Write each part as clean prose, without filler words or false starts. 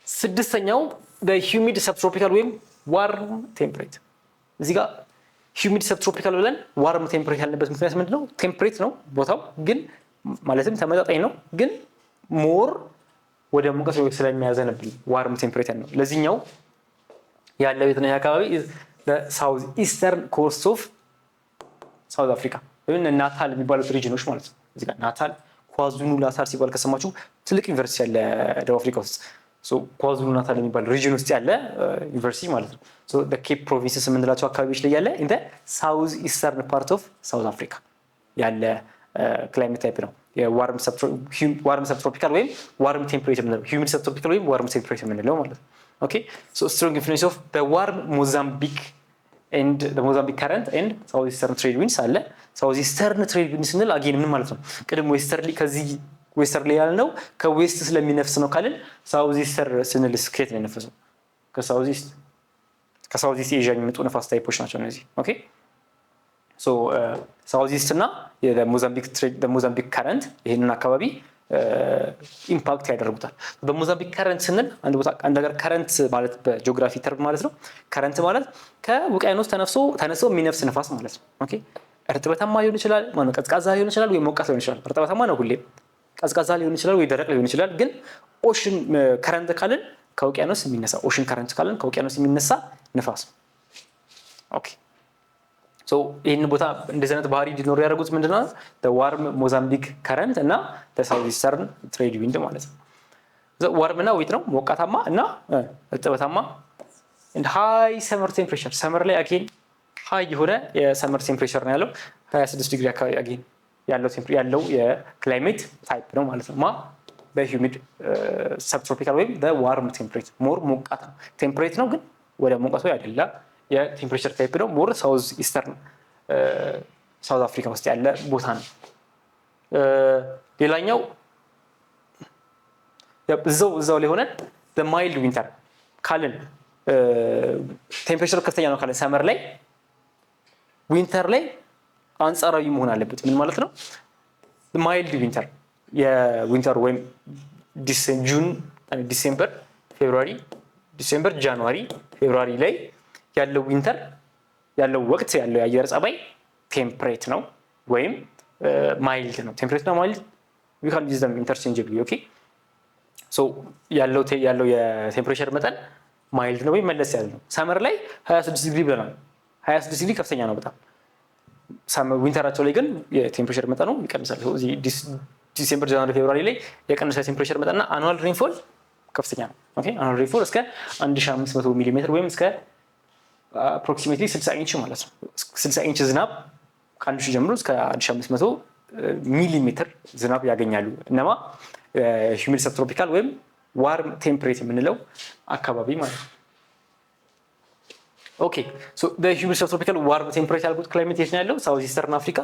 ስድስተኛው በሂዩሚድ ሰብትሮፒካል ወይም ዋርም ቴምፕሬት። እዚህ ጋር ሂዩሚድ ሰብትሮፒካል ብለን ዋርም ቴምፕሬት ያልንበት ምክንያት ምንድነው? ቴምፕሬት ነው ቦታው ግን ማለትም ተመጣጣኝ ነው ግን ሞር ወደ ሙቀት ስለሚያዘነብል ዋርም ቴምፕሬት ነው። ለዚህኛው ያለው የትኛው አካባቢ ሳውዝ ኢስተርን ኮስት ኦፍ ሳውዝ አፍሪካ ወይም ናታል የሚባሉት ሪጅኖች ማለት ነው። እዚህ ጋር ናታል፣ ኳዙሉ ናታል ሲባል ከሰማችሁ ትልቅ ዩኒቨርሲቲ ያለ ደቡብ አፍሪካ ውስጥ ኳዙሉ ናታል የሚባል ሪጅን ውስጥ ያለ ዩኒቨርሲቲ ማለት ነው። ኬፕ ፕሮቪንስስ የምንላቸው አካባቢዎች ላይ ያለ ኢን ሳውዝ ኢስተርን ፓርት ኦፍ ሳውዝ አፍሪካ ያለ ክላይሜት ታይፕ ነው። የዋርም ሰብትሮፒካል ወይም ዋርም ቴምፕሬቸር የምንለው ሂዩሚድ ሰብትሮፒካል ወይም ዋርም ቴምፕሬቸር የምንለው ማለት ነው። ኦኬ ሶ ስትሮንግ ኢንፍሉዌንስ ኦፍ ዘ ዋርም ሞዛምቢክ ኤንድ ዘ ሞዛምቢክ ከረንት ኤንድ ሳውዝ ኢስተርን ትሬድ ዊንድስ አለ። ሳውዝ ኢስተርን ትሬድ ዊንድስ ስንል አጌን ምን ማለት ነው? ቅድም ዌስተርሊ ከዚህ ዌስተርሊ ያልነው ከዌስት ስለሚነፍስ ነው ካልን ሳውዝ ኢስተር ስንል ስኬት ነው የነፈሰው ከሳውዝ ኢስት ኤዥያ የሚመጡ ነፋስ ታይፖች ናቸው እነዚህ። ኦኬ ሶ ሳውዝ ኢስት እና የሞዛምቢክ ከረንት ይሄንን አካባቢ ኢምፓክት ያደርጉታል። በሞዛምቢክ ከረንት ስንል አንድ ቦታ አንድ ነገር ከረንት ማለት በጂኦግራፊ ተርም ማለት ነው። ከረንት ማለት ከውቅያኖስ ተነስቶ የሚነፍስ ነፋስ ማለት ነው። ኦኬ እርጥበታማ ሊሆን ይችላል፣ ማለት ቀዝቃዛ ሊሆን ይችላል ወይ ሞቃት ሊሆን ይችላል። እርጥበታማ ነው ሁሌም፣ ቀዝቃዛ ሊሆን ይችላል ወይ ደረቅ ሊሆን ይችላል። ግን ኦሽን ከረንት ካልን ከውቅያኖስ የሚነሳ ኦሽን ከረንት ካልን ከውቅያኖስ የሚነሳ ነፋስ ነው። ኦኬ ሶ ይሄን ቦታ እንደዚህ አይነት ባህሪ እንዲኖር ያደረጉት ምንድነው? ዋርም ሞዛምቢክ ከረንት እና ሳውዝ ኢስተርን ትሬድ ዊንድ ማለት ነው። ዋርም እና ዊት ነው ሞቃታማ እና እርጥበታማ and high summer temperature ሰመር ላይ አጌን ሃይ የሆነ የሰመር ቴምፕሬቸር ነው ያለው 26 ዲግሪ አካባቢ አጌን ያለው የክላይሜት ታይፕ ነው ማለት ነው። በሂዩሚድ ሰብትሮፒካል ወይም በዋርም ቴምፕሬት ሞር ሞቃት ነው። ቴምፕሬት ነው ግን ወደ ሙቀቱ ያደላ የቴምፕሬቸር ታይፕ ነው። ሞር ሳውዝ ኢስተርን ሳውዝ አፍሪካ ውስጥ ያለ ቦታ ነው። ሌላኛው እዛው ላይ ሆነን ማይልድ ዊንተር ካልን ቴምፕሬቸር ከፍተኛ ነው ካልን ሰመር ላይ ዊንተር ላይ አንጻራዊ መሆን አለበት። ምን ማለት ነው? ማይልድ ዊንተር የዊንተር ወይም ጁን፣ ዲሴምበር፣ ፌብሩዋሪ፣ ዲሴምበር፣ ጃንዋሪ፣ ፌብሩዋሪ ላይ ያለው ዊንተር ያለው ወቅት ያለው የአየር ጸባይ ቴምፕሬት ነው ወይም ማይልድ ነው። ቴምፕሬት ነው ማይልድ we can use them interchangeably. ኦኬ ሶ ያለው የቴምፕሬቸር መጠን ማይልድ ነው ወይም መለስ ያለ ነው። ሰመር ላይ 26 ዲግሪ ብለናል። 26 ዲግሪ ከፍተኛ ነው በጣም። ዊንተራቸው ላይ ግን የቴምፕሬቸር መጠኑ ይቀንሳል። እዚህ ዲሴምበር፣ ጃንዋሪ፣ ፌብሩዋሪ ላይ የቀነሰ ቴምፕሬቸር መጠንና አኑዋል ሬንፎል ከፍተኛ ነው። ኦኬ አኑዋል ሬንፎል እስከ 1500 ሚሊ ሜትር ወይም እስከ አፕሮክሲሜትሊ 60 ኢንች ማለት ነው። 60 ኢንች ዝናብ ከአንድ ሺህ ጀምሮ እስከ 1500 ሚሊ ሜትር ዝናብ ያገኛሉ። እነማ ሂዩሚድ ሰብትሮፒካል ወይም ዋርም ቴምፕሬት የምንለው አካባቢ ማለት ነው። ኦኬ ሶ በሂዩሚድ ሰብትሮፒካል ዋርም ቴምፕሬት ያልኩት ክላይሜት የት ነው ያለው? ሳውዝ ኢስተርን አፍሪካ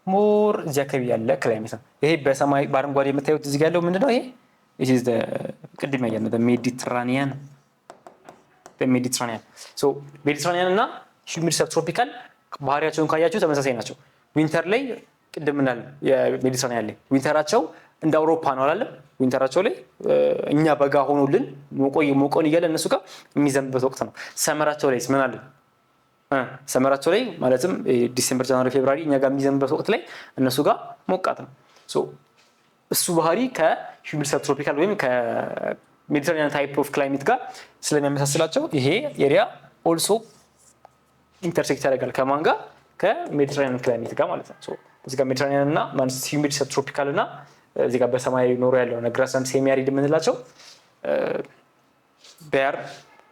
ሞር እዚህ አካባቢ ያለ ክላይሜት ነው። ይሄ በሰማይ በአረንጓዴ የምታዩት እዚህ ጋር ያለው ምንድነው? ይሄ ቅድም ያየነው ሜዲትራኒያን ሜዲትራኒያን እና ሂዩሚድ ሰብትሮፒካል ባህሪያቸውን ካያችሁ ተመሳሳይ ናቸው። ዊንተር ላይ ቅድም እንዳለ የሜዲትራኒያን ላይ ዊንተራቸው እንደ አውሮፓ ነው አላለም። ዊንተራቸው ላይ እኛ በጋ ሆኖልን ሞቆን እያለ እነሱ ጋር የሚዘንብበት ወቅት ነው። ሰመራቸው ላይ ምን አለ? ሰመራቸው ላይ ማለትም ዲሴምበር፣ ጃንዋሪ፣ ፌብሩዋሪ እኛ ጋር የሚዘንብበት ወቅት ላይ እነሱ ጋር ሞቃት ነው። እሱ ባህሪ ከሂዩሚድ ሰብትሮፒካል ወይም ሜዲትራኒያን ታይፕ ኦፍ ክላይሜት ጋር ስለሚያመሳስላቸው ይሄ ኤሪያ ኦልሶ ኢንተርሴክት ያደርጋል ከማን ጋር? ከሜዲትራኒያን ክላይሜት ጋር ማለት ነው። እዚህ ጋር ሜዲትራኒያን እና ሂዩሚድ ሰብትሮፒካል እና እዚህ ጋር በሰማይ ኖሮ ያለው ግራስላንድ ሴሚያሪድ የምንላቸው ቢያር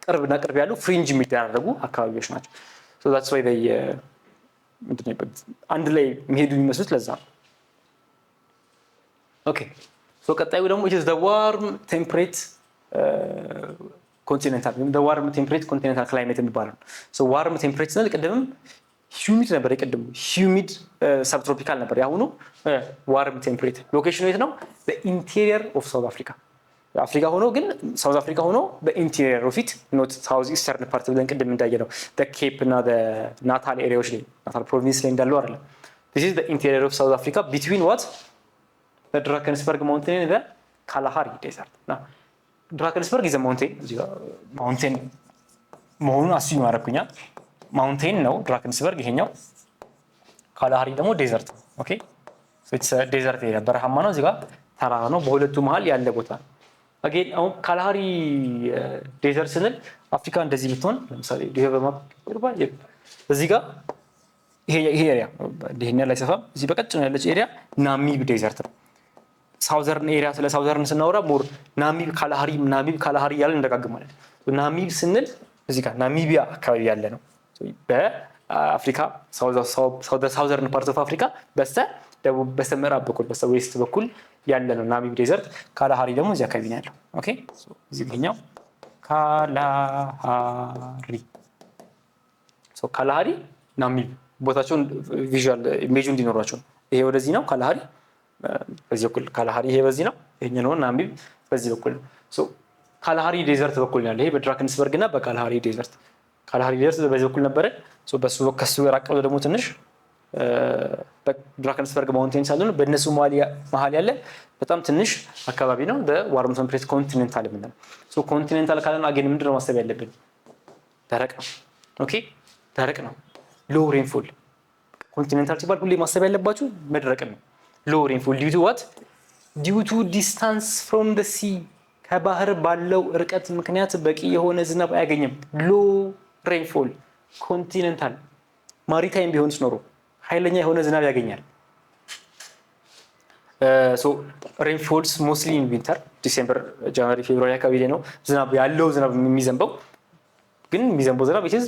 ቅርብና ቅርብ ያሉ ፍሪንጅ የሚደራረጉ አካባቢዎች ናቸው። ዛትስ ዋይ አንድ ላይ የሚሄዱ የሚመስሉት ለዛ ነው። ኦኬ ቀጣዩ ደግሞ ዋርም ቴምፕሬት ኮንቲኔንታል ወይም ዋርም ቴምፕሬት ኮንቲኔንታል ክላይሜት የሚባለው ነው። ዋርም ቴምፕሬት ስንል ቅድምም ሂዩሚድ ነበር፣ የቅድሙ ሂዩሚድ ሰብትሮፒካል ነበር። ያሁኑ ዋርም ቴምፕሬት ሎኬሽኑ የት ነው? በኢንቴሪየር ኦፍ ሳውዝ አፍሪካ አፍሪካ ሆኖ ግን ሳውዝ አፍሪካ ሆኖ በኢንቴሪየር ኦፍ ኢት ኖት ሳውዝ ኢስተርን ፓርት ብለን ቅድም እንዳየነው ኬፕ እና ናታል ኤሪያዎች ላይ ናታል ፕሮቪንስ ላይ እንዳለው አይደለም። this is the interior of South Africa between what the Drakensberg mountain and the Kalahari desert. ድራከንስበርግ ኢዝ ማውንቴን እዚህ ጋር ማውንቴን መሆኑን አስዩ ማረኩኛ ማውንቴን ነው ድራከንስበርግ ይሄኛው ካላሃሪ ደግሞ ዴዘርት ኦኬ ሶ ኢትስ ዴዘርት ኤሪያ በረሃማ ነው እዚህ ጋር ተራራ ነው በሁለቱ መሃል ያለ ቦታ አጌን አሁን ካላሃሪ ዴዘርት ስንል አፍሪካ እንደዚህ ብትሆን ለምሳሌ ዲቨሎፕ ይባል እዚህ ጋር ይሄ ኤሪያ ደህና ላይ ሰፋ እዚህ በቀጭን ያለች ኤሪያ ናሚብ ዴዘርት ነው ሳውዘርን ኤሪያ ስለ ሳውዘርን ስናወራ ሞር ናሚብ ካላሃሪ ያለ እንደጋግማለን ናሚብ ስንል እዚህ ጋር ናሚቢያ አካባቢ ያለ ነው በአፍሪካ ሳውዘርን ፓርት ኦፍ አፍሪካ ደቡብ በስተምዕራብ በኩል በስተዌስት በኩል ያለ ነው ናሚብ ዴዘርት ካላሃሪ ደግሞ እዚህ አካባቢ ነው ያለው ኦኬ ሶ እዚህ ጋርኛው ካላሃሪ ሶ ካላሃሪ ናሚብ ቦታቸውን ቪዥዋል ኢሜጅ እንዲኖራቸው ይሄ ወደዚህ ነው ካላሃሪ በዚህ በኩል ካላሃሪ ይሄ በዚህ ነው ይሄኛው ነው ናሚብ በዚህ በኩል ሶ ካላሃሪ ዴዘርት በኩል ያለ ይሄ በድራከንስበርግ እና በካላሃሪ ዴዘርት በዚህ በኩል ነበር ሶ በሱ ከሱ ያራቀው ደግሞ ትንሽ በድራከንስበርግ ማውንቴን ሳይሆን በእነሱ መሃል ያለ በጣም ትንሽ አካባቢ ነው በዋርም ቴምፕሬት ኮንቲኔንታል ምንድነው ሶ ኮንቲኔንታል ካለን አገን ምንድነው ማሰብ ያለብን ደረቅ ነው ኦኬ ደረቅ ነው ሎ ሬንፎል ኮንቲኔንታል ሲባል ሁሌ ማሰብ ያለባችሁ መድረቅ ነው ሎ ሬንፎል ዲው ቱ ዋት ዲው ቱ ዲስታንስ ፍሮም ዘ ሲ ከባህር ባለው ርቀት ምክንያት በቂ የሆነ ዝናብ አያገኝም ሎ ሬንፎል ኮንቲኔንታል ማሪታይም ቢሆንስ ኖሮ ኃይለኛ የሆነ ዝናብ ያገኛል ሶ ሬንፎልስ ሞስትሊ ኢን ዊንተር ዲሴምበር ጃንዋሪ ፌብሩዋሪ አካባቢ ላይ ነው ዝናብ የሚዘንበው ግን የሚዘንበው ዝናብ is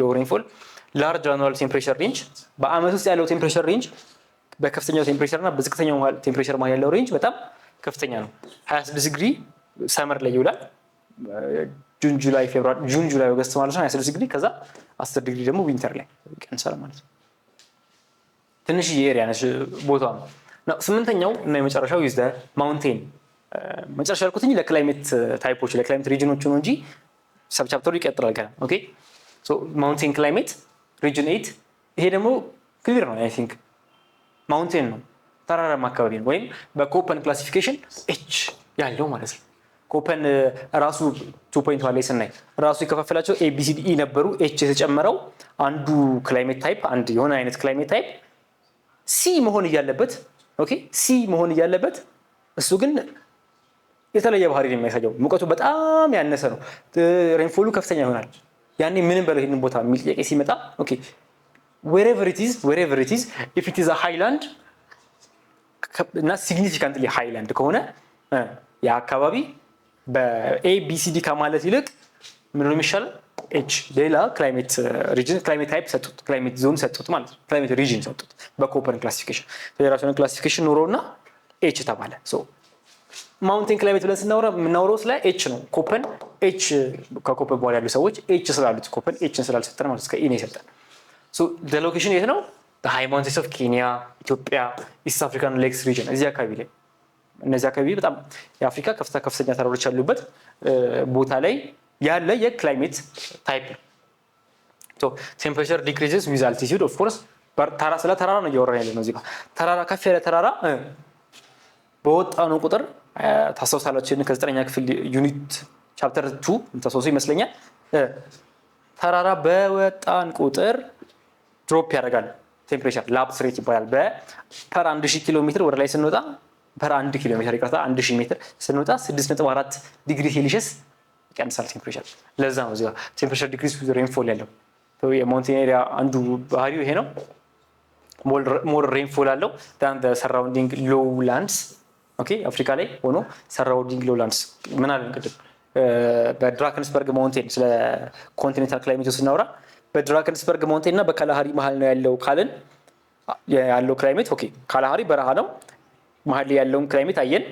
ሎ ሬንፎል ላርጅ አኑዋል ቴምፕሬቸር ሬንጅ በአመት ውስጥ ያለው ቴምፕሬቸር ሬንጅ በከፍተኛው ቴምፕሬቸር እና በዝቅተኛው ቴምፕሬቸር ማለት ያለው ሬንጅ በጣም ከፍተኛ ነው 26 ዲግሪ ሰመር ላይ ይውላል ጁን ጁላይ ኦገስት ማለት ነው 26 ዲግሪ ከዛ 10 ዲግሪ ደግሞ ዊንተር ላይ ይቀንሳል ማለት ነው ትንሽ ኤሪያ ነች ቦታው ነው ስምንተኛው እና የመጨረሻው is the mountain መጨረሻ ያልኩትኝ ለክላይሜት ታይፖች ለክላይሜት ሪጅኖች ነው እንጂ ሰብቻፕተሩ ይቀጥላል ገና ኦኬ ሶ ማውንቴን ክላይሜት ሪጅን 8 ይሄ ደግሞ ክሊር ነው አይ ቲንክ ማውንቴን ነው ተራራማ አካባቢ ነው ወይም በኮፐን ክላሲፊኬሽን ኤች ያለው ማለት ነው ኮፐን ራሱ 2.1 ላይ ስናይ ራሱ ይከፋፈላቸው ኤ ቢ ሲ ዲ ኢ ነበሩ ኤች የተጨመረው አንዱ ክላይሜት ታይፕ አንድ የሆነ አይነት ክላይሜት ታይፕ ሲ መሆን ይያለበት ኦኬ ሲ መሆን ይያለበት እሱ ግን የተለየ ባህሪ ነው የሚያሳየው ሙቀቱ በጣም ያነሰ ነው ሬንፎሉ ከፍተኛ ይሆናል ያኔ ምንም በለው ይሄንን ቦታ የሚጥያቄ ሲመጣ ኦኬ wherever it is if it is a highland እና significantly highland ከሆነ ያ አካባቢ በኤ ቢ ሲ ዲ ከማለት ይልቅ ምን ነው የሚሻለው ኤች ሌላ ክላይሜት ሪጅን ክላይሜት ታይፕ ሰጡት ክላይሜት ዞን ሰጡት ማለት ነው ክላይሜት ሪጅን ሰጡት በኮፐን ክላሲፊኬሽን የራሱን ክላሲፊኬሽን ኖሮና ኤች ተባለ ሶ ማውንቴን ክላይሜት ብለን ስናወራ የምናወራው ስለ ኤች ነው ኮፐን ኤች ከኮፐን በኋላ ያሉ ሰዎች ኤች ስላሉት ኮፐን ኤችን ስላልሰጠን ማለት እስከ ኢኔ ሰጠን ሶ ዘ ሎኬሽን የት ነው the high mountains of ኬንያ ኢትዮጵያ ኢስት አፍሪካን ሌክስ ሪጅን እዚህ አካባቢ ላይ እነዚህ አካባቢ በጣም የአፍሪካ ከፍተኛ ተራሮች ያሉበት ቦታ ላይ ያለ የክላይሜት ታይፕ ሶ ቴምፕሬቸር ዲክሪዝስ ዊዝ አልቲቲዩድ ኦፍ ኮርስ ስለ ተራራ ነው እያወራን ያለነው እዚህ ጋር ተራራ ከፍ ያለ ተራራ በወጣኑ ቁጥር ታስታውሳላችሁ ከ9ኛ ክፍል ዩኒት ቻፕተር 2 ተሰውሶ ይመስለኛል ተራራ በወጣን ቁጥር ድሮፕ ያደርጋል ቴምፕሬቸር ላፕስ ሬት ይባላል በፐር 1000 ኪሎ ሜትር ወደ ላይ ስንወጣ ፐር 1 ኪሎ ሜትር ይቀርታ 1000 ሜትር ስንወጣ 6.4 ዲግሪ ሴልሺየስ ይቀንሳል ቴምፕሬቸር ለዛ ነው እዚህ ቴምፕሬቸር ዲክሪዝ ዊዝ ሬንፎል ያለው የማውንቴን ኤሪያ አንዱ ባህሪው ይሄ ነው ሞር ሬንፎል አለው than the surrounding lowlands ኦኬ አፍሪካ ላይ ሆኖ surrounding lowlands ምን አለን ቅድም በድራከንስበርግ ማውንቴን ስለ ኮንቲኔንታል ክላይሜት ስናወራ በድራከንስበርግ ማውንቴን እና በካላሃሪ መሃል ነው ያለው ካለን ያለው ክላይሜት ኦኬ ካላሃሪ በረሃ ነው መሃል ያለውን ክላይሜት አየን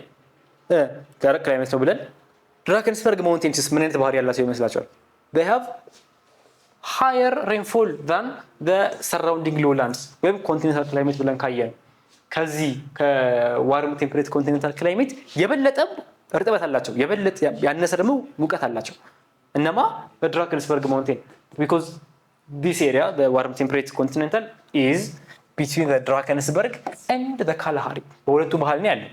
ደረቅ ክላይሜት ነው ብለን ድራከንስበርግ ማውንቴንስ ምን አይነት ባህሪ ያላቸው ይመስላችኋል they have higher rainfall than the surrounding lowlands ወይም ኮንቲኔንታል ክላይሜት ብለን ካየን ከዚህ ከዋርም ቴምፕሬት ኮንቲኔንታል ክላይሜት የበለጠ እርጥበት አላቸው የበለጠ ያነሰ ደግሞ ሙቀት አላቸው እነማ በድራከንስበርግ ማውንቴን because this area the warm temperate continental is between the Drakensberg and the Kalahari በሁለቱ መሃል ነው ያለው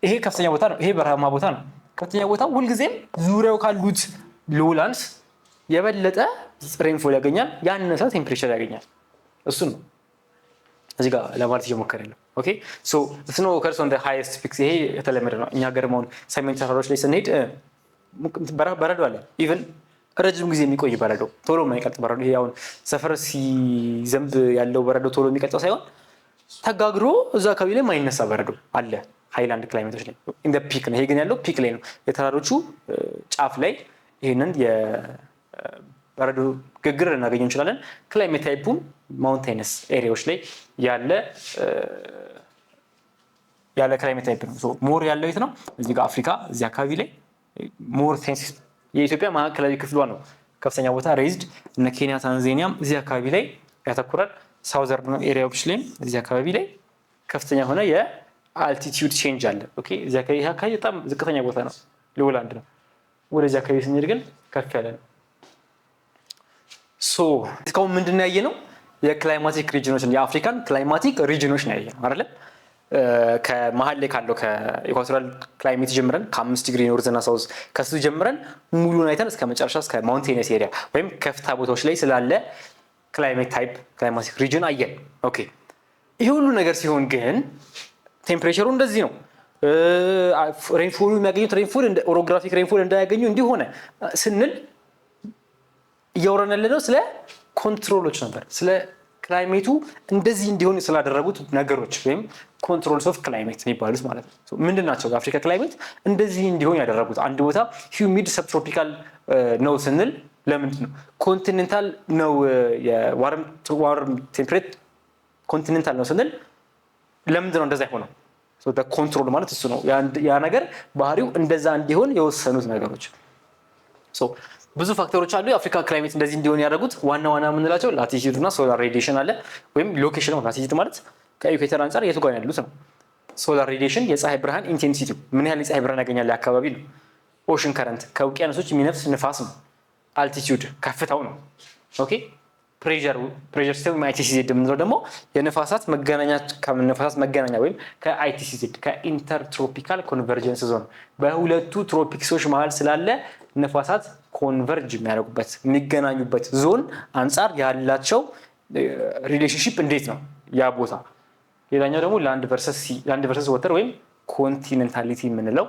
ይሄ ከፍተኛ ቦታ ነው ይሄ በረሃማ ቦታ ነው ከፍተኛ ቦታ ሁልጊዜም ዙሪያው ካሉት ሎውላንድስ የበለጠ ሬንፎል ያገኛል፣ ያነሰ ቴምፕሬቸር ያገኛል። እሱ ነው እዚህ ጋር ለማለት እየሞከረ ነው። ኦኬ ሶ ስኖ ኦከርስ ኦን ዘ ሃይስት ፒክስ። ይሄ የተለመደ ነው። እኛ ሀገር አሁን ሰሜን ተራሮች ላይ ስንሄድ በረዶ አለ። ኢቭን ረጅም ጊዜ የሚቆይ በረዶ፣ ቶሎ የማይቀልጥ በረዶ። ይሄ አሁን ሰፈር ሲዘንብ ያለው በረዶ ቶሎ የሚቀልጠው ሳይሆን ተጋግሮ እዛ አካባቢ ላይ የማይነሳ በረዶ አለ ሃይላንድ ክላይሜቶች ላይ። ኢን ዘ ፒክ ነው። ይሄ ግን ያለው ፒክ ላይ ነው፣ የተራሮቹ ጫፍ ላይ። ይሄንን የበረዶ ግግር ልናገኘው እንችላለን። ክላይሜት ታይፑም ማውንቴንስ ኤሪያዎች ላይ ያለ ክላይሜት ታይፕ ነው። ሞር ያለው የት ነው? እዚህ ጋር አፍሪካ፣ እዚህ አካባቢ ላይ ሞር ሴንስ። የኢትዮጵያ ማዕከላዊ ክፍሏ ነው ከፍተኛ ቦታ ሬዝድ። እነ ኬንያ ታንዛኒያም እዚህ አካባቢ ላይ ያተኩራል። ሳውዘርን ኤሪያዎች ላይም እዚህ አካባቢ ላይ ከፍተኛ ሆነ የአልቲቲዩድ ቼንጅ አለ። ኦኬ እዚህ አካባቢ በጣም ዝቅተኛ ቦታ ነው፣ ሎውላንድ ነው። ወደዚህ አካባቢ ስንሄድ ግን ከፍ ያለ ነው። ሶ እስካሁን ምንድን ነው ያየነው? የክላይማቲክ ሪጅኖች፣ የአፍሪካን ክላይማቲክ ሪጅኖች ነው ያየነው አይደለ? ከመሀል ላይ ካለው ከኢኳቶሪያል ክላይሜት ጀምረን ከ5 ዲግሪ ኖርዝ እና ሳውዝ ከሱ ጀምረን ሙሉን አይተን እስከ መጨረሻ እስከ ማውንቴነስ ኤሪያ ወይም ከፍታ ቦታዎች ላይ ስላለ ክላይሜት ታይፕ ክላይማቲክ ሪጅን አየን። ኦኬ ይሄ ሁሉ ነገር ሲሆን ግን ቴምፕሬቸሩ እንደዚህ ነው። ሬንፎሉ የሚያገኙት ሬንፎል ኦሮግራፊክ ሬንፎል እንዳያገኙ እንዲሆነ ስንል እያወራን ያለነው ስለ ኮንትሮሎች ነበር። ስለ ክላይሜቱ እንደዚህ እንዲሆን ስላደረጉት ነገሮች ወይም ኮንትሮልስ ኦፍ ክላይሜት የሚባሉት ማለት ነው። ምንድን ናቸው? የአፍሪካ ክላይሜት እንደዚህ እንዲሆን ያደረጉት አንድ ቦታ ሂዩሚድ ሰብትሮፒካል ነው ስንል ለምንድን ነው? ኮንቲኔንታል ነው የዋርም ቴምፕሬት ኮንቲኔንታል ነው ስንል ለምንድን ነው እንደዛ የሆነው? ኮንትሮል ማለት እሱ ነው። ያ ነገር ባህሪው እንደዛ እንዲሆን የወሰኑት ነገሮች። ብዙ ፋክተሮች አሉ የአፍሪካ ክላይሜት እንደዚህ እንዲሆን ያደረጉት። ዋና ዋና የምንላቸው ላቲቲዩድ እና ሶላር ሬዲዬሽን አለ፣ ወይም ሎኬሽን ነው። ላቲቲዩድ ማለት ከኢኩዌተር አንጻር የቱ ጋር ያሉት ነው። ሶላር ሬዲዬሽን የፀሐይ ብርሃን ኢንቴንሲቲ ምን ያህል የፀሐይ ብርሃን ያገኛል አካባቢ ነው። ኦሽን ከረንት ከውቅያኖሶች የሚነፍስ ንፋስ ነው። አልቲቲዩድ ከፍታው ነው። ኦኬ ፕሬሸር ሲስተም አይቲሲዜድ የምንለው ደግሞ የነፋሳት መገናኛ ወይም ከአይቲሲዜድ ከኢንተርትሮፒካል ኮንቨርጀንስ ዞን በሁለቱ ትሮፒክሶች መሀል ስላለ ነፋሳት ኮንቨርጅ የሚያደርጉበት የሚገናኙበት ዞን አንጻር ያላቸው ሪሌሽንሺፕ እንዴት ነው ያ ቦታ። ሌላኛው ደግሞ ላንድ ቨርሰስ ወተር ወይም ኮንቲኔንታሊቲ የምንለው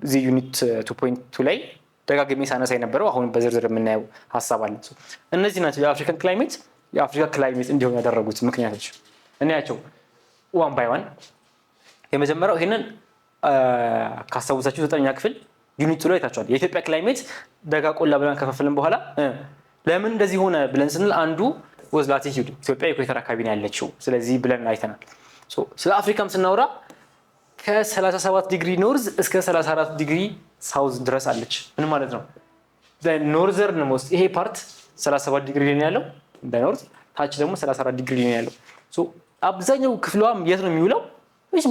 እዚህ ዩኒት 2.2 ላይ ደጋግሜ ሳነሳ የነበረው አሁን በዝርዝር የምናየው ሀሳብ አለ። እነዚህ ናቸው የአፍሪካ ክላይሜት እንዲሆን ያደረጉት ምክንያቶች። እናያቸው ዋን ባይ ዋን። የመጀመሪያው ይሄንን ካስታወሳችሁ 9ኛ ክፍል ዩኒት ላይ ታችኋል። የኢትዮጵያ ክላይሜት ደጋ ቆላ ብለን ከፈፈልን በኋላ ለምን እንደዚህ ሆነ ብለን ስንል አንዱ ወዝ ላቲቲዩድ ኢትዮጵያ ኢኩዌተር አካባቢ ነው ያለችው፣ ስለዚህ ብለን አይተናል። ስለ አፍሪካም ስናወራ ከ37 ዲግሪ ኖርዝ እስከ 34 ዲግሪ ሳውዝ ድረስ አለች። ምን ማለት ነው? ኖርዘርን ሞስት ይሄ ፓርት 37 ዲግሪ ነው ያለው በኖርዝ፣ ታች ደግሞ 34 ዲግሪ ነው ያለው። አብዛኛው ክፍሏም የት ነው የሚውለው?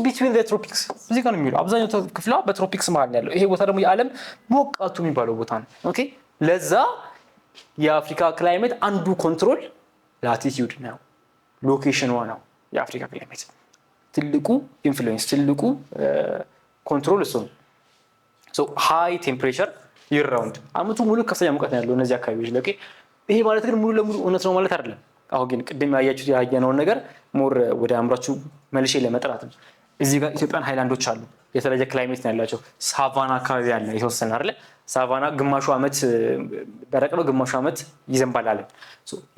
ቢትዊን ዘ ትሮፒክስ እዚህ ጋር ነው የሚውለው። አብዛኛው ክፍሏ በትሮፒክስ መሀል ያለው። ይሄ ቦታ ደግሞ የዓለም ሞቃቱ የሚባለው ቦታ ነው። ኦኬ ለዛ የአፍሪካ ክላይሜት አንዱ ኮንትሮል ላቲቲዩድ ነው፣ ሎኬሽኗ ነው። የአፍሪካ ክላይሜት ትልቁ ኢንፍሉዌንስ ትልቁ ኮንትሮል እሱ ነው። ሃይ ቴምፕሬቸር ይር ራውንድ አመቱ ሙሉ ከፍተኛ ሙቀት ነው ያለው እነዚህ አካባቢዎች ላይ። ይሄ ማለት ግን ሙሉ ለሙሉ እውነት ነው ማለት አይደለም። አሁን ግን ቅድም ያየነውን ነገር ሞር ወደ አእምሯችሁ መልሼ ለመጥራት ነው። እዚህ ጋር ኢትዮጵያን ሃይላንዶች አሉ፣ የተለየ ክላይሜት ነው ያላቸው። ሳቫና አካባቢ አለ የተወሰነ አይደለ? ሳቫና ግማሹ አመት ደረቅ ነው፣ ግማሹ አመት ይዘንባል አለ።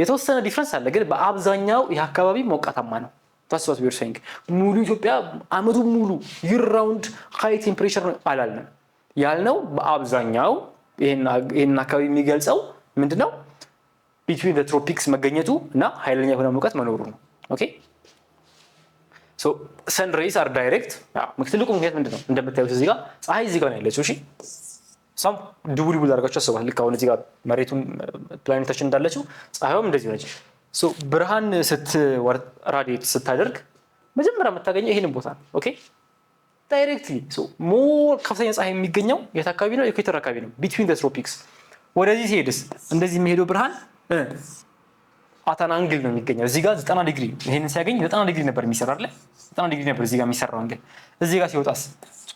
የተወሰነ ዲፍረንስ አለ፣ ግን በአብዛኛው ይህ አካባቢ ሞቃታማ ነው። ታስዋት ቢር ሳይንግ ሙሉ ኢትዮጵያ አመቱ ሙሉ ይር ራውንድ ሃይ ቴምፕሬቸር ነው አላልንም። ያልነው በአብዛኛው ይሄን አካባቢ የሚገልጸው ምንድነው? ቢትዊን ዘ ትሮፒክስ መገኘቱ እና ኃይለኛ የሆነ ሙቀት መኖሩ ነው። ኦኬ ሰን ሬይስ አር ዳይሬክት። ትልቁ ምክንያት ምንድነው? እንደምታዩት እዚህ ጋር ፀሐይ እዚህ ጋር ነው ያለችው። እሺ ሳም ድቡልቡል አድርጋችሁ አስባል። ልክ አሁን እዚህ ጋር መሬቱን ፕላኔታችን እንዳለችው ፀሐይም እንደዚህ ነች። ብርሃን ራዲየት ስታደርግ መጀመሪያ የምታገኘው ይሄንን ቦታ ነው። ኦኬ ዳይሬክትሊ ሞር ከፍተኛ ፀሐይ የሚገኘው የት አካባቢ ነው? ኢኩዌተር አካባቢ ነው፣ ቢትዊን ዘ ትሮፒክስ። ወደዚህ ሲሄድስ እንደዚህ የሚሄደው ብርሃን አታን አንግል ነው የሚገኘው። እዚህ ጋር 90 ዲግሪ ይሄንን ሲያገኝ 90 ዲግሪ ነበር የሚሰራው አይደል? 90 ዲግሪ ነበር እዚህ ጋር የሚሰራው አንግል። እዚህ ጋር ሲወጣስ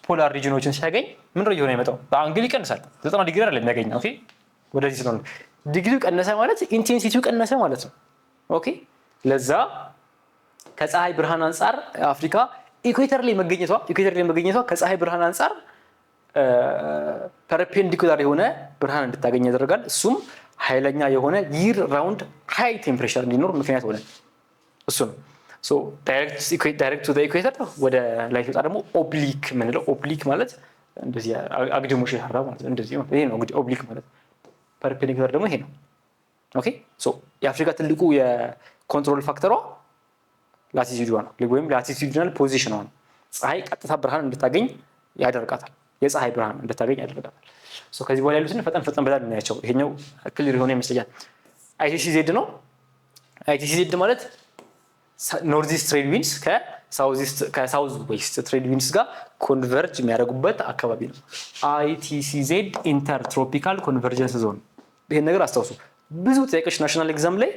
ፖላር ሪጅኖችን ሲያገኝ ምን ነው እየሆነ የመጣው? በአንግል ይቀንሳል። 90 ዲግሪ አይደለም የሚያገኘው። ኦኬ ወደዚህ ስለሆነ ዲግሪው ቀነሰ ማለት ኢንቴንሲቲው ቀነሰ ማለት ነው። ኦኬ ለዛ ከፀሐይ ብርሃን አንፃር አፍሪካ ኢኩዌተር ላይ መገኘቷ ከፀሐይ ብርሃን አንፃር ፐርፔንዲኩላር የሆነ ብርሃን እንድታገኝ ያደርጋል። እሱም ኃይለኛ የሆነ ይር ራውንድ ሃይ ቴምፕሬቸር እንዲኖር ምክንያት ሆነ። እሱ ነው ሶ ዳይሬክት ቱ ዘ ኢኩዌተር ወደ ላይ ሲወጣ ደግሞ ኦብሊክ የምንለው። ኦብሊክ ማለት እንደዚህ አግድሞሽ ያራ ማለት ነው። እንደዚህ ነው። ይሄ ነው እንግዲህ ኦብሊክ ማለት። ፐርፔንዲኩላር ደግሞ ይሄ ነው። ኦኬ ሶ የአፍሪካ ትልቁ የኮንትሮል ፋክተሯ ላቲቲዩድዋ ነው ወይም ላቲቲዩድናል ፖዚሽኗ ነው። ፀሐይ ቀጥታ ብርሃን እንድታገኝ ያደርጋታል። የፀሐይ ብርሃን እንድታገኝ ያደርጋታል። ሶ ከዚህ በኋላ ያሉትን ፈጠን ብለን እናያቸው። ይሄኛው ክሊር የሆነ ይመስለኛል። አይቲሲ ዜድ ነው። አይቲሲ ዜድ ማለት ኖርዝ ኢስት ትሬድ ዊንድስ ከሳውዝ ዌስት ትሬድ ዊንድስ ጋር ኮንቨርጅ የሚያደርጉበት አካባቢ ነው። አይቲሲ ዜድ ኢንተርትሮፒካል ኮንቨርጀንስ ዞን። ይሄን ነገር አስታውሱ። ብዙ ጥያቄዎች ናሽናል ኤግዛም ላይ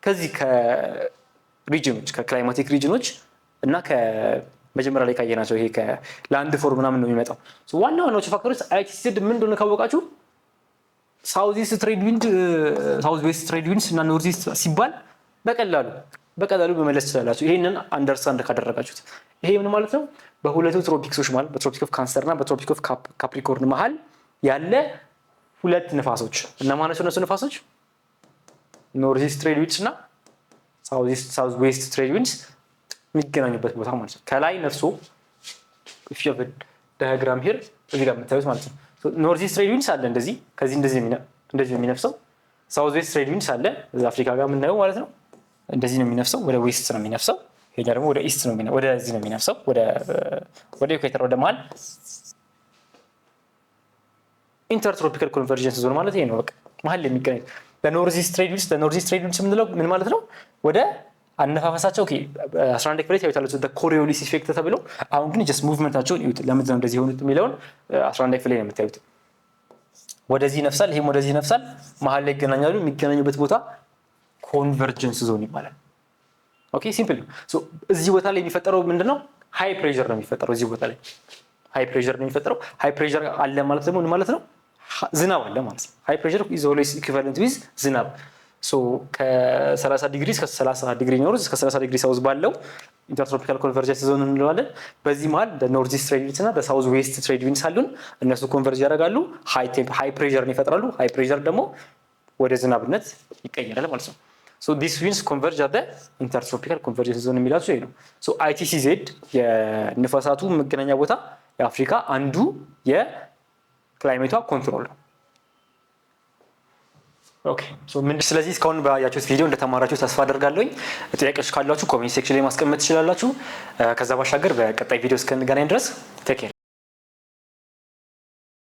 ከዚህ ከሪጅኖች ከክላይማቲክ ሪጅኖች እና ከመጀመሪያ ላይ ካየናቸው ይሄ ከላንድ ፎር ምናምን ነው የሚመጣው። ዋና ዋናዎቹ ፋክተሮች አይቲሲ ዜድ ምን እንደሆነ ካወቃችሁ ሳውዝ ኢስት ትሬድ ዊንድ፣ ሳውዝ ዌስት ትሬድ ዊንድስ እና ኖርዝ ኢስት ሲባል በቀላሉ መመለስ ትችላላችሁ። ይሄንን አንደርስታንድ ካደረጋችሁት። ይሄ ምን ማለት ነው? በሁለቱ ትሮፒክሶች ማለት በትሮፒክ ኦፍ ካንሰር እና በትሮፒክ ኦፍ ካፕሪኮርን መሃል ያለ ሁለት ንፋሶች እና ማነው እነሱ ንፋሶች? ኖርዝ ኢስት ትሬድ ዊንድስ እና ሳውዝ ዌስት ትሬድ ዊንድስ የሚገናኙበት ቦታ ማለት ነው። ከላይ ነፍሶ ዳያግራም ሄር እዚህ ጋር የምታዩት ማለት ነው። ኖርዝ ኢስት ትሬድ ዊንድስ አለ እንደዚህ፣ ከዚህ እንደዚህ የሚነፍሰው። ሳውዝ ዌስት ትሬድ ዊንድስ አለ እዛ አፍሪካ ጋር የምናየው ማለት ነው። እንደዚህ ነው የሚነፍሰው፣ ወደ ዌስት ነው የሚነፍሰው። ይሄኛ ደግሞ ወደ ኢስት ነው ወደዚህ ነው የሚነፍሰው፣ ወደ ኢኩዌተር ወደ መሃል። ኢንተርትሮፒካል ኮንቨርጀንስ ዞን ማለት ይሄ ነው። በቃ መሃል የሚገናኝ በኖርዝ ኢስት ትሬድ ዊንድስ የምንለው ምን ማለት ነው? ወደ አነፋፈሳቸው 11 ክፍል ታዩታላችሁ ኮሪዮሊስ ኢፌክት ተብሎ። አሁን ግን ጀስት ሙቭመንታቸውን ይዩት። ለምንድን ነው እንደዚህ የሆኑት የሚለውን 11 ክፍል ነው የምታዩት። ወደዚህ ይነፍሳል፣ ይሄም ወደዚህ ይነፍሳል፣ መሃል ላይ ይገናኛሉ። የሚገናኙበት ቦታ ኮንቨርጀንስ ዞን ይባላል። ኦኬ ሲምፕል ነው። ሶ እዚህ ቦታ ላይ የሚፈጠረው ምንድነው? ሃይ ፕሬሸር ነው የሚፈጠረው። እዚህ ቦታ ላይ ሃይ ፕሬሸር ነው የሚፈጠረው። ሃይ ፕሬሸር አለ ማለት ደግሞ ምን ማለት ነው? ዝናብ አለ ማለት ነው። ሃይ ፕሬሸር ኢዝ ኦልዌይስ ኢኩቫለንት ዊዝ ዝናብ። ሶ ከ30 ዲግሪ እስከ 30 ዲግሪ ኖርዝ እስከ 30 ዲግሪ ሳውዝ ባለው ኢንተርትሮፒካል ኮንቨርጀንስ ዞን እንለዋለን። በዚህ መሃል በኖርዝ ኢስት ትሬድ ዊንድስ እና በሳውዝ ዌስት ትሬድ ዊንድስ አሉን። እነሱ ኮንቨርጅ ያደርጋሉ፣ ሃይ ፕሬሸርን ይፈጥራሉ። ሃይ ፕሬሸር ደግሞ ወደ ዝናብነት ይቀየራል ማለት ነው። So these winds converge at the intertropical convergence zone የሚላቸው ይሄ ነው። So ITC ዜድ የንፋሳቱ መገናኛ ቦታ የአፍሪካ አንዱ የክላይሜቷ ኮንትሮል ነው። ኦኬ ሶ ስለዚህ እስካሁን ባያችሁት ቪዲዮ እንደተማራችሁ ተስፋ አደርጋለሁኝ። ጥያቄዎች ካላችሁ ኮሜንት ሴክሽን ላይ ማስቀመጥ ትችላላችሁ። ከዛ ባሻገር በቀጣይ ቪዲዮ እስከንገናኝ ድረስ ቴክ ኬር።